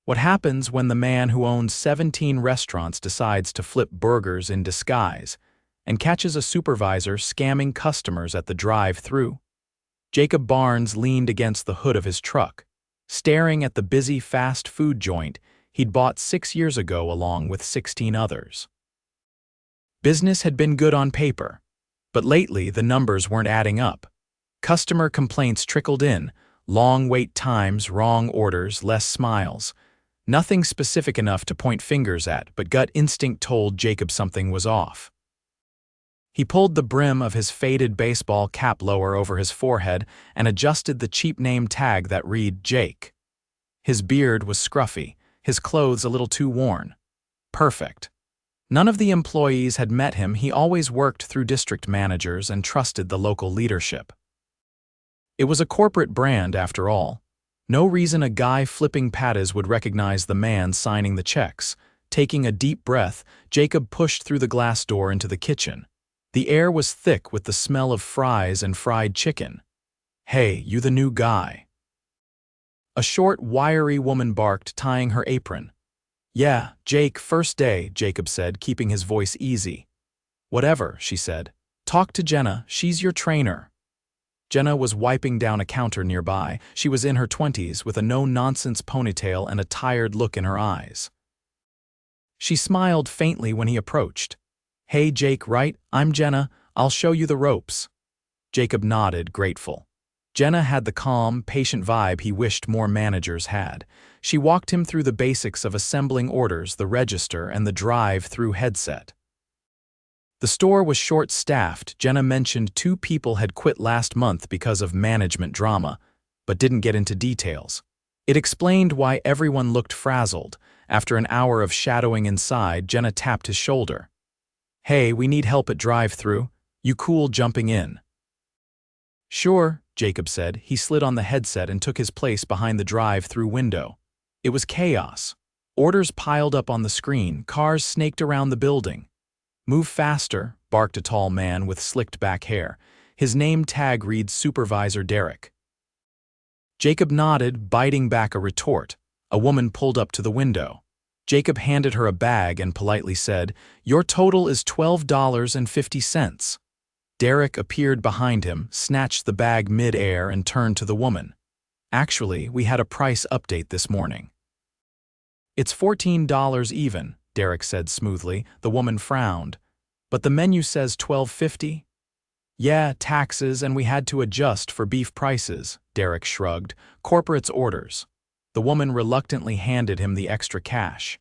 What happens when the man who owns 17 restaurants decides to flip burgers in disguise and catches a supervisor scamming customers at the drive-thru? Jacob Barnes leaned against the hood of his truck, staring at the busy fast food joint he'd bought 6 years ago along with 16 others. Business had been good on paper, but lately the numbers weren't adding up. Customer complaints trickled in, long wait times, wrong orders, less smiles. Nothing specific enough to point fingers at, but gut instinct told Jacob something was off. He pulled the brim of his faded baseball cap lower over his forehead and adjusted the cheap name tag that read Jake. His beard was scruffy, his clothes a little too worn. Perfect. None of the employees had met him. He always worked through district managers and trusted the local leadership. It was a corporate brand, after all. No reason a guy flipping patties would recognize the man signing the checks. Taking a deep breath, Jacob pushed through the glass door into the kitchen. The air was thick with the smell of fries and fried chicken. "Hey, you the new guy?" A short, wiry woman barked, tying her apron. "Yeah, Jake, first day," Jacob said, keeping his voice easy. "Whatever," she said. "Talk to Jenna, she's your trainer." Jenna was wiping down a counter nearby. She was in her 20s with a no-nonsense ponytail and a tired look in her eyes. She smiled faintly when he approached. "Hey Jake, right? I'm Jenna. I'll show you the ropes." Jacob nodded, grateful. Jenna had the calm, patient vibe he wished more managers had. She walked him through the basics of assembling orders, the register, and the drive-thru headset. The store was short-staffed. Jenna mentioned 2 people had quit last month because of management drama, but didn't get into details. It explained why everyone looked frazzled. After an hour of shadowing inside, Jenna tapped his shoulder. "Hey, we need help at drive-thru. You cool jumping in?" "Sure," Jacob said. He slid on the headset and took his place behind the drive-thru window. It was chaos. Orders piled up on the screen, cars snaked around the building. "Move faster," barked a tall man with slicked back hair. His name tag reads Supervisor Derrick. Jacob nodded, biting back a retort. A woman pulled up to the window. Jacob handed her a bag and politely said, "Your total is $12.50. Derrick appeared behind him, snatched the bag mid-air and turned to the woman. "Actually, we had a price update this morning." "It's $14 even," Derrick said smoothly. The woman frowned. "But the menu says $12.50? "Yeah, taxes, and we had to adjust for beef prices," Derrick shrugged. "Corporate's orders." The woman reluctantly handed him the extra cash.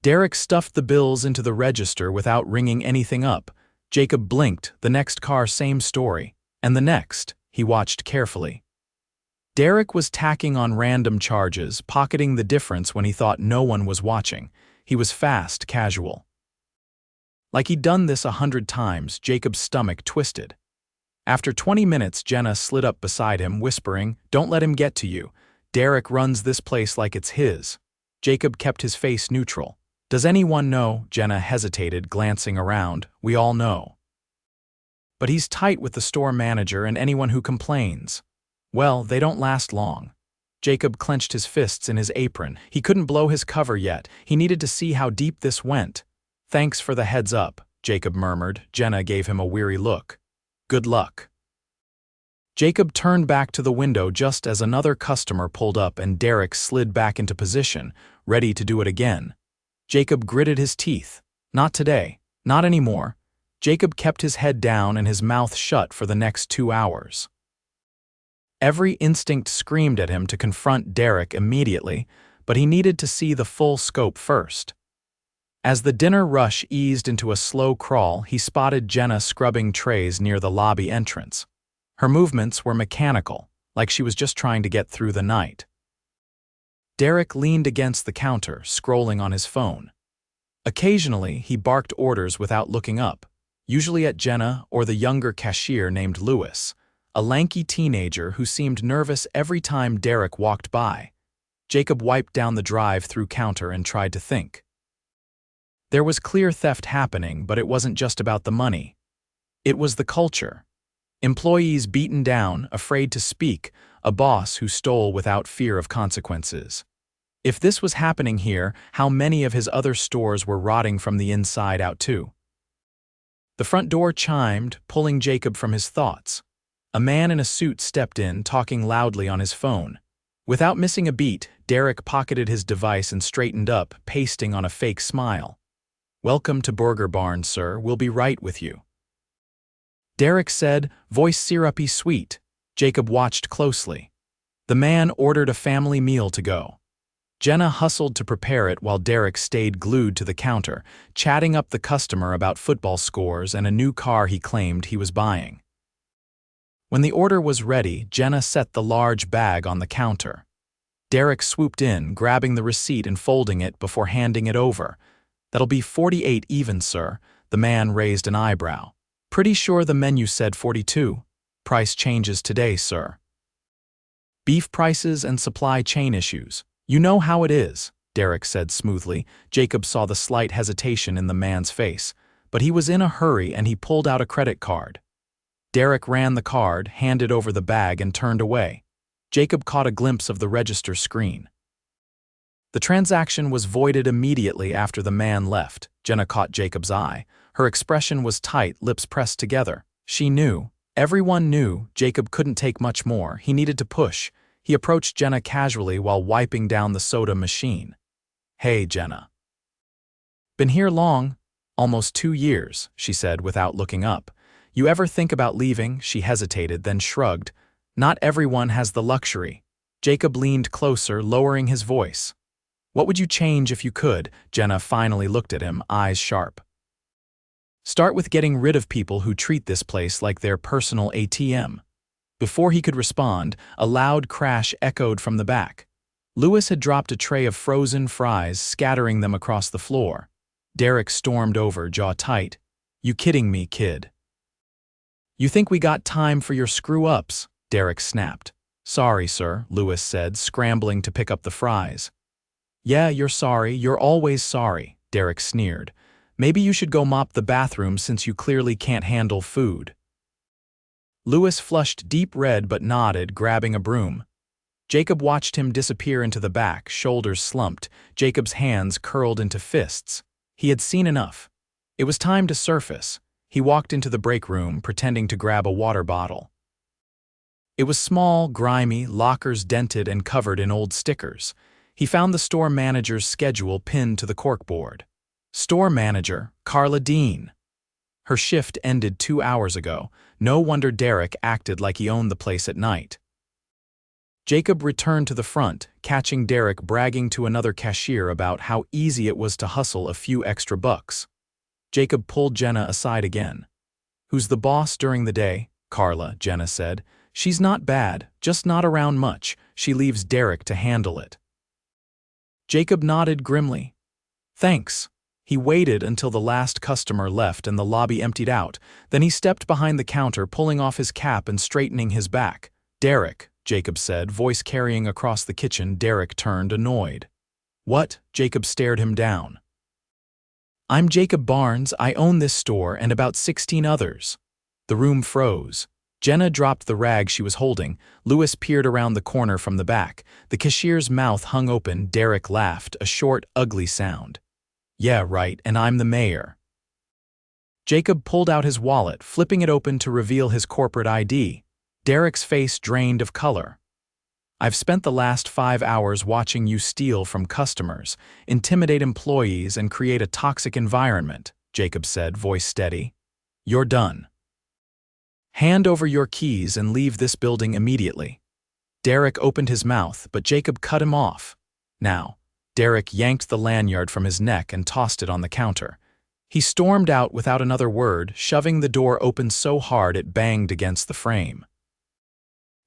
Derrick stuffed the bills into the register without ringing anything up. Jacob blinked. The next car, same story. And the next. He watched carefully. Derrick was tacking on random charges, pocketing the difference when he thought no one was watching. He was fast, casual. Like he'd done this 100 times, Jacob's stomach twisted. After 20 minutes, Jenna slid up beside him, whispering, "Don't let him get to you. Derrick runs this place like it's his." Jacob kept his face neutral. "Does anyone know?" Jenna hesitated, glancing around. "We all know. But he's tight with the store manager and anyone who complains. Well, they don't last long." Jacob clenched his fists in his apron. He couldn't blow his cover yet. He needed to see how deep this went. "Thanks for the heads up," Jacob murmured. Jenna gave him a weary look. "Good luck." Jacob turned back to the window just as another customer pulled up and Derrick slid back into position, ready to do it again. Jacob gritted his teeth. Not today. Not anymore. Jacob kept his head down and his mouth shut for the next 2 hours. Every instinct screamed at him to confront Derrick immediately, but he needed to see the full scope first. As the dinner rush eased into a slow crawl, he spotted Jenna scrubbing trays near the lobby entrance. Her movements were mechanical, like she was just trying to get through the night. Derrick leaned against the counter, scrolling on his phone. Occasionally, he barked orders without looking up, usually at Jenna or the younger cashier named Lewis, a lanky teenager who seemed nervous every time Derrick walked by. Jacob wiped down the drive-thru counter and tried to think. There was clear theft happening, but it wasn't just about the money. It was the culture. Employees beaten down, afraid to speak, a boss who stole without fear of consequences. If this was happening here, how many of his other stores were rotting from the inside out too? The front door chimed, pulling Jacob from his thoughts. A man in a suit stepped in, talking loudly on his phone. Without missing a beat, Derrick pocketed his device and straightened up, pasting on a fake smile. "Welcome to Burger Barn, sir. We'll be right with you." Derrick said, voice syrupy sweet. Jacob watched closely. The man ordered a family meal to go. Jenna hustled to prepare it while Derrick stayed glued to the counter, chatting up the customer about football scores and a new car he claimed he was buying. When the order was ready, Jenna set the large bag on the counter. Derrick swooped in, grabbing the receipt and folding it before handing it over. "That'll be 48 even, sir." The man raised an eyebrow. "Pretty sure the menu said 42. Price changes today, sir." "Beef prices and supply chain issues. You know how it is," Derrick said smoothly. Jacob saw the slight hesitation in the man's face, but he was in a hurry and he pulled out a credit card. Derrick ran the card, handed over the bag, and turned away. Jacob caught a glimpse of the register screen. The transaction was voided immediately after the man left. Jenna caught Jacob's eye. Her expression was tight, lips pressed together. She knew, everyone knew, Jacob couldn't take much more. He needed to push. He approached Jenna casually while wiping down the soda machine. "Hey, Jenna." "Been here long?" "Almost 2 years," she said without looking up. "You ever think about leaving?" She hesitated, then shrugged. "Not everyone has the luxury." Jacob leaned closer, lowering his voice. "What would you change if you could?" Jenna finally looked at him, eyes sharp. "Start with getting rid of people who treat this place like their personal ATM." Before he could respond, a loud crash echoed from the back. Lewis had dropped a tray of frozen fries, scattering them across the floor. Derrick stormed over, jaw tight. "You kidding me, kid?" "You think we got time for your screw-ups?" Derrick snapped. "Sorry, sir," Lewis said, scrambling to pick up the fries. "Yeah, you're sorry. You're always sorry," Derrick sneered. "Maybe you should go mop the bathroom since you clearly can't handle food." Lewis flushed deep red but nodded, grabbing a broom. Jacob watched him disappear into the back, shoulders slumped, Jacob's hands curled into fists. He had seen enough. It was time to surface. He walked into the break room, pretending to grab a water bottle. It was small, grimy, lockers dented and covered in old stickers. He found the store manager's schedule pinned to the corkboard. Store manager, Carla Dean. Her shift ended 2 hours ago. No wonder Derrick acted like he owned the place at night. Jacob returned to the front, catching Derrick bragging to another cashier about how easy it was to hustle a few extra bucks. Jacob pulled Jenna aside again. "Who's the boss during the day?" "Carla," Jenna said. "She's not bad, just not around much. She leaves Derrick to handle it." Jacob nodded grimly. "Thanks." He waited until the last customer left and the lobby emptied out. Then he stepped behind the counter, pulling off his cap and straightening his back. "Derrick," Jacob said, voice carrying across the kitchen. Derrick turned, annoyed. "What?" Jacob stared him down. "I'm Jacob Barnes. I own this store and about 16 others." The room froze. Jenna dropped the rag she was holding. Lewis peered around the corner from the back. The cashier's mouth hung open. Derrick laughed, a short, ugly sound. "Yeah, right, and I'm the mayor." Jacob pulled out his wallet, flipping it open to reveal his corporate ID. Derrick's face drained of color. "I've spent the last 5 hours watching you steal from customers, intimidate employees, and create a toxic environment," Jacob said, voice steady. "You're done. Hand over your keys and leave this building immediately." Derrick opened his mouth, but Jacob cut him off. "Now." Derrick yanked the lanyard from his neck and tossed it on the counter. He stormed out without another word, shoving the door open so hard it banged against the frame.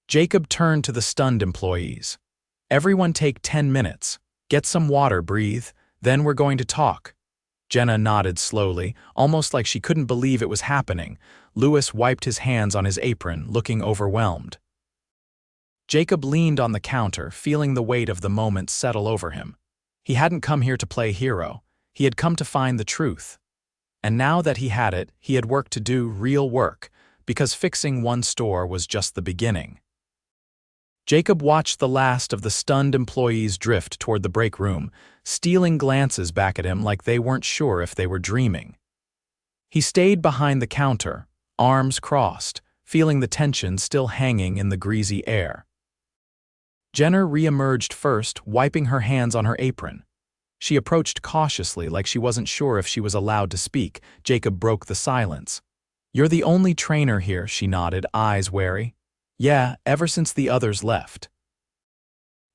Jacob turned to the stunned employees. "Everyone take 10 minutes. Get some water, breathe, then we're going to talk." Jenna nodded slowly, almost like she couldn't believe it was happening. Lewis wiped his hands on his apron, looking overwhelmed. Jacob leaned on the counter, feeling the weight of the moment settle over him. He hadn't come here to play hero. He had come to find the truth. And now that he had it, he had work to do, real work, because fixing one store was just the beginning. Jacob watched the last of the stunned employees drift toward the break room, stealing glances back at him like they weren't sure if they were dreaming. He stayed behind the counter, arms crossed, feeling the tension still hanging in the greasy air. Jenner re-emerged first, wiping her hands on her apron. She approached cautiously like she wasn't sure if she was allowed to speak. Jacob broke the silence. "You're the only trainer here," she nodded, eyes wary. "Yeah, ever since the others left."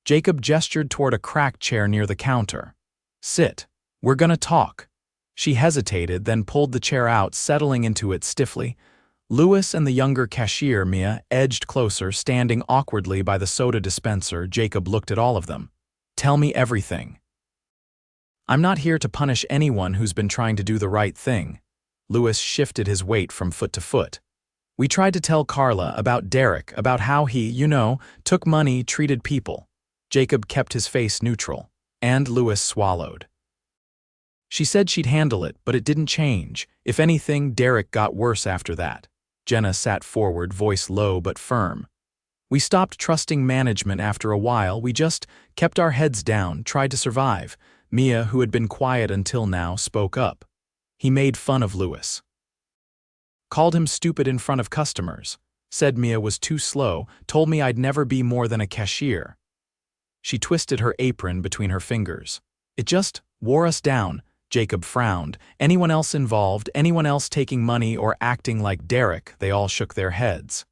Jacob gestured toward a cracked chair near the counter. "Sit. We're gonna talk." She hesitated, then pulled the chair out, settling into it stiffly. Louis and the younger cashier, Mia, edged closer, standing awkwardly by the soda dispenser. Jacob looked at all of them. "Tell me everything." "I'm not here to punish anyone who's been trying to do the right thing." Louis shifted his weight from foot to foot. "We tried to tell Carla about Derrick, about how he, took money, treated people." Jacob kept his face neutral, and Louis swallowed. "She said she'd handle it, but it didn't change. If anything, Derrick got worse after that." Jenna sat forward, voice low but firm. "We stopped trusting management after a while. We just kept our heads down, tried to survive." Mia, who had been quiet until now, spoke up. "He made fun of Louis. Called him stupid in front of customers. Said Mia was too slow, told me I'd never be more than a cashier." She twisted her apron between her fingers. "It just wore us down." Jacob frowned. "Anyone else involved, anyone else taking money or acting like Derrick?" They all shook their heads.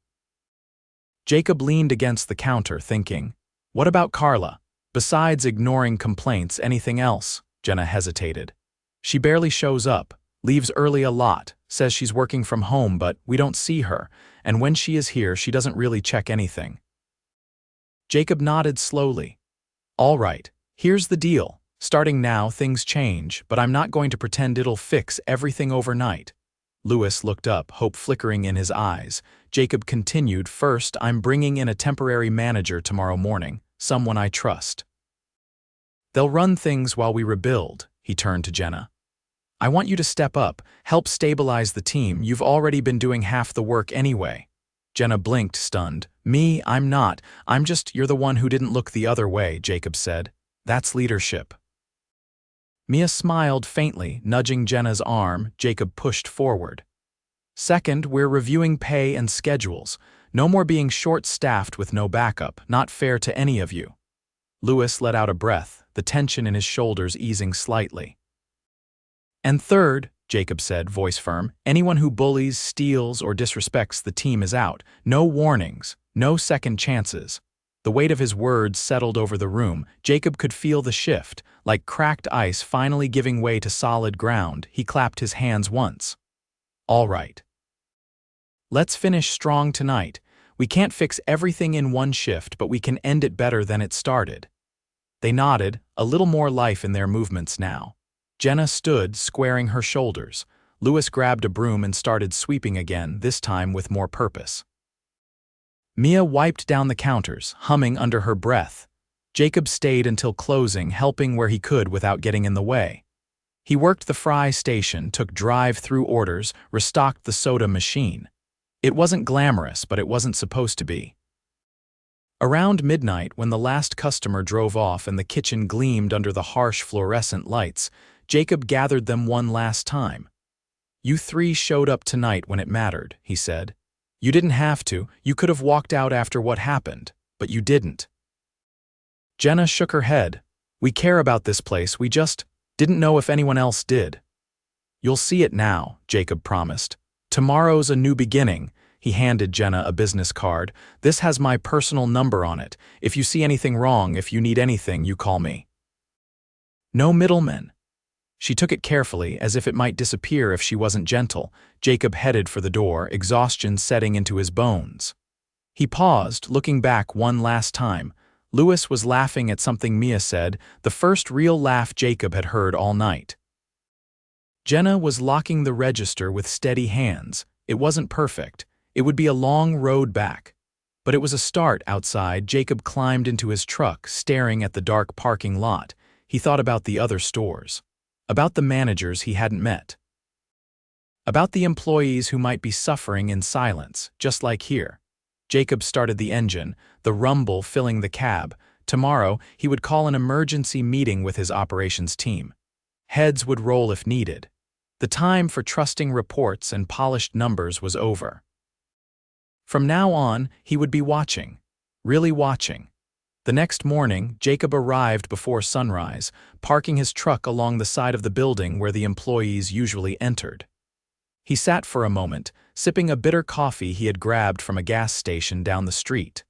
Jacob leaned against the counter, thinking, "What about Carla? Besides ignoring complaints, anything else?" Jenna hesitated. "She barely shows up, leaves early a lot, says she's working from home but we don't see her, and when she is here she doesn't really check anything." Jacob nodded slowly. "All right, here's the deal. Starting now, things change, but I'm not going to pretend it'll fix everything overnight." Louis looked up, hope flickering in his eyes. Jacob continued, "First, I'm bringing in a temporary manager tomorrow morning, someone I trust. They'll run things while we rebuild." He turned to Jenna. "I want you to step up, help stabilize the team. You've already been doing half the work anyway." Jenna blinked, stunned. "Me? I'm not. You're the one who didn't look the other way," Jacob said. "That's leadership." Mia smiled faintly, nudging Jenna's arm. Jacob pushed forward. "Second, we're reviewing pay and schedules. No more being short-staffed with no backup. Not fair to any of you." Louis let out a breath, the tension in his shoulders easing slightly. "And third," Jacob said, voice firm, "anyone who bullies, steals, or disrespects the team is out. No warnings, no second chances." The weight of his words settled over the room. Jacob could feel the shift, like cracked ice finally giving way to solid ground. He clapped his hands once. "All right. Let's finish strong tonight. We can't fix everything in one shift, but we can end it better than it started." They nodded, a little more life in their movements now. Jenna stood, squaring her shoulders. Louis grabbed a broom and started sweeping again, this time with more purpose. Mia wiped down the counters, humming under her breath. Jacob stayed until closing, helping where he could without getting in the way. He worked the fry station, took drive-through orders, restocked the soda machine. It wasn't glamorous, but it wasn't supposed to be. Around midnight, when the last customer drove off and the kitchen gleamed under the harsh fluorescent lights, Jacob gathered them one last time. "You three showed up tonight when it mattered," he said. "You didn't have to. You could have walked out after what happened, but you didn't." Jenna shook her head. "We care about this place. We just didn't know if anyone else did." "You'll see it now," Jacob promised. "Tomorrow's a new beginning." He handed Jenna a business card. "This has my personal number on it. If you see anything wrong, if you need anything, you call me." "No middlemen." She took it carefully, as if it might disappear if she wasn't gentle. Jacob headed for the door, exhaustion setting into his bones. He paused, looking back one last time. Louis was laughing at something Mia said, the first real laugh Jacob had heard all night. Jenna was locking the register with steady hands. It wasn't perfect. It would be a long road back. But it was a start outside. Jacob climbed into his truck, staring at the dark parking lot. He thought about the other stores. About the managers he hadn't met. About the employees who might be suffering in silence, just like here. Jacob started the engine, the rumble filling the cab. Tomorrow, he would call an emergency meeting with his operations team. Heads would roll if needed. The time for trusting reports and polished numbers was over. From now on, he would be watching. Really watching. The next morning, Jacob arrived before sunrise, parking his truck along the side of the building where the employees usually entered. He sat for a moment, sipping a bitter coffee he had grabbed from a gas station down the street.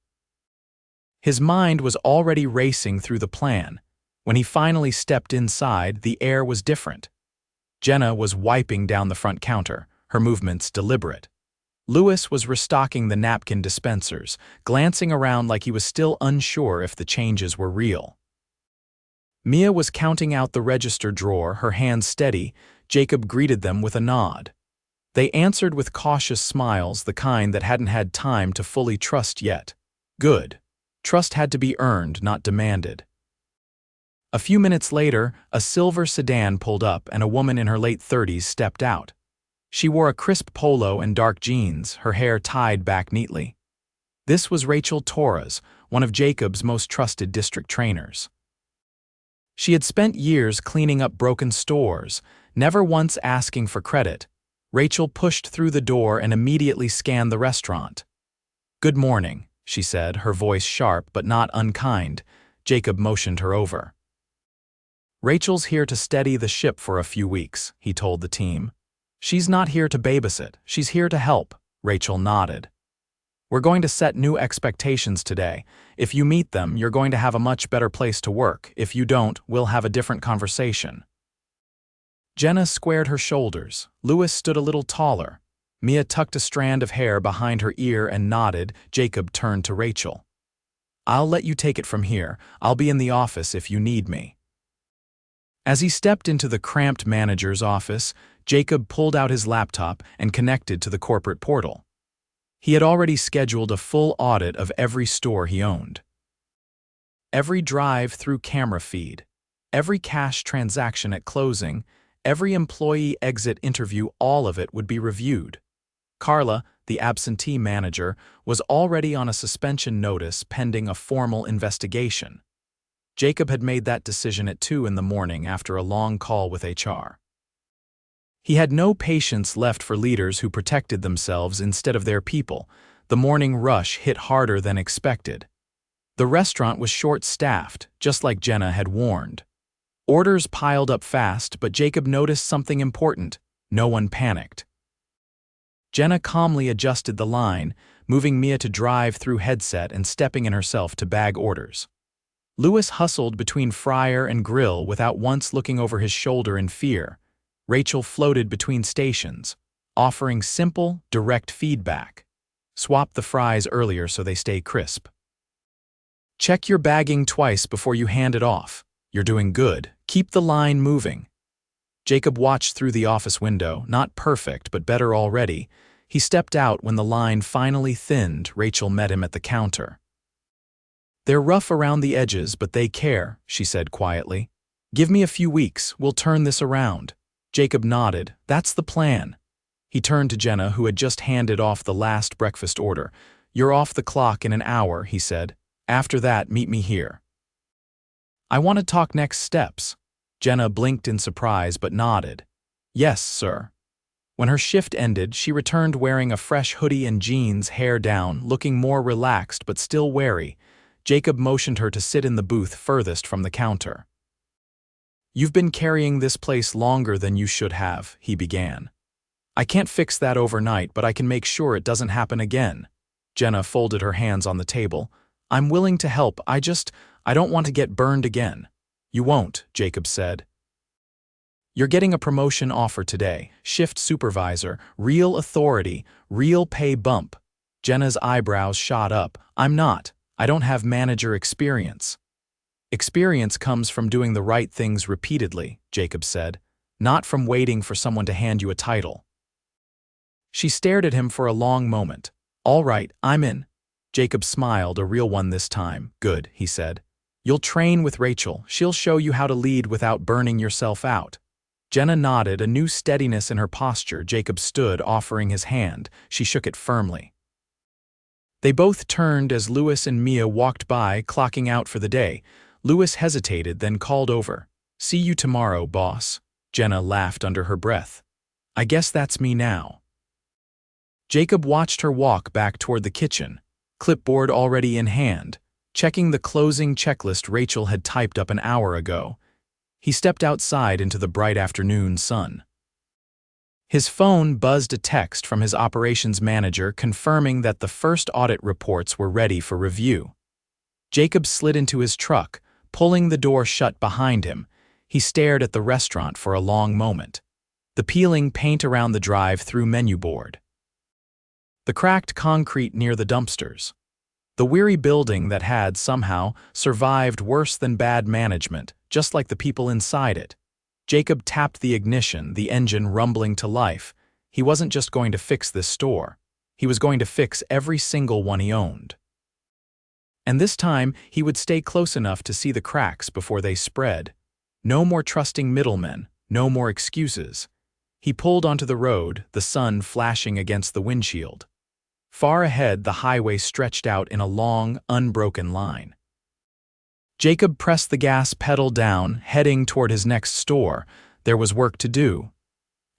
His mind was already racing through the plan. When he finally stepped inside, the air was different. Jenna was wiping down the front counter, her movements deliberate. Louis was restocking the napkin dispensers, glancing around like he was still unsure if the changes were real. Mia was counting out the register drawer, her hands steady. Jacob greeted them with a nod. They answered with cautious smiles, the kind that hadn't had time to fully trust yet. Good. Trust had to be earned, not demanded. A few minutes later, a silver sedan pulled up and a woman in her late 30s stepped out. She wore a crisp polo and dark jeans, her hair tied back neatly. This was Rachel Torres, one of Jacob's most trusted district trainers. She had spent years cleaning up broken stores, never once asking for credit. Rachel pushed through the door and immediately scanned the restaurant. "Good morning," she said, her voice sharp but not unkind. Jacob motioned her over. "Rachel's here to steady the ship for a few weeks," he told the team. "She's not here to babysit, she's here to help." Rachel nodded. "We're going to set new expectations today. If you meet them, you're going to have a much better place to work. If you don't, we'll have a different conversation." Jenna squared her shoulders. Louis stood a little taller. Mia tucked a strand of hair behind her ear and nodded. Jacob turned to Rachel. "I'll let you take it from here. I'll be in the office if you need me." As he stepped into the cramped manager's office, Jacob pulled out his laptop and connected to the corporate portal. He had already scheduled a full audit of every store he owned. Every drive-through camera feed, every cash transaction at closing, every employee exit interview, all of it would be reviewed. Carla, the absentee manager, was already on a suspension notice pending a formal investigation. Jacob had made that decision at 2 in the morning after a long call with HR. He had no patience left for leaders who protected themselves instead of their people. The morning rush hit harder than expected. The restaurant was short-staffed, just like Jenna had warned. Orders piled up fast, but Jacob noticed something important. No one panicked. Jenna calmly adjusted the line, moving Mia to drive-through headset and stepping in herself to bag orders. Louis hustled between fryer and grill without once looking over his shoulder in fear. Rachel floated between stations, offering simple, direct feedback. Swap the fries earlier so they stay crisp. Check your bagging twice before you hand it off. You're doing good. Keep the line moving. Jacob watched through the office window, not perfect, but better already. He stepped out when the line finally thinned. Rachel met him at the counter. "They're rough around the edges, but they care," she said quietly. "Give me a few weeks, we'll turn this around." Jacob nodded. "That's the plan." He turned to Jenna, who had just handed off the last breakfast order. "You're off the clock in an hour," he said. "After that, meet me here." "I want to talk next steps." Jenna blinked in surprise but nodded. "Yes, sir." When her shift ended, she returned wearing a fresh hoodie and jeans, hair down, looking more relaxed but still wary. Jacob motioned her to sit in the booth furthest from the counter. "You've been carrying this place longer than you should have," he began. "I can't fix that overnight, but I can make sure it doesn't happen again." Jenna folded her hands on the table. "I'm willing to help, I don't want to get burned again." "You won't," Jacob said. "You're getting a promotion offer today, shift supervisor, real authority, real pay bump." Jenna's eyebrows shot up. "I'm not. I don't have manager experience." "Experience comes from doing the right things repeatedly," Jacob said, "not from waiting for someone to hand you a title." She stared at him for a long moment. "All right, I'm in." Jacob smiled, a real one this time. "Good," he said. "You'll train with Rachel. She'll show you how to lead without burning yourself out." Jenna nodded, a new steadiness in her posture. Jacob stood, offering his hand. She shook it firmly. They both turned as Louis and Mia walked by, clocking out for the day. Louis hesitated, then called over. "See you tomorrow, boss." Jenna laughed under her breath. "I guess that's me now." Jacob watched her walk back toward the kitchen, clipboard already in hand, checking the closing checklist Rachel had typed up an hour ago. He stepped outside into the bright afternoon sun. His phone buzzed a text from his operations manager confirming that the first audit reports were ready for review. Jacob slid into his truck, pulling the door shut behind him. He stared at the restaurant for a long moment. The peeling paint around the drive-thru menu board. The cracked concrete near the dumpsters. The weary building that had, somehow, survived worse than bad management, just like the people inside it. Jacob tapped the ignition, the engine rumbling to life. He wasn't just going to fix this store. He was going to fix every single one he owned. And this time, he would stay close enough to see the cracks before they spread. No more trusting middlemen, no more excuses. He pulled onto the road, the sun flashing against the windshield. Far ahead, the highway stretched out in a long, unbroken line. Jacob pressed the gas pedal down, heading toward his next store. There was work to do,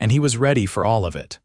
and he was ready for all of it.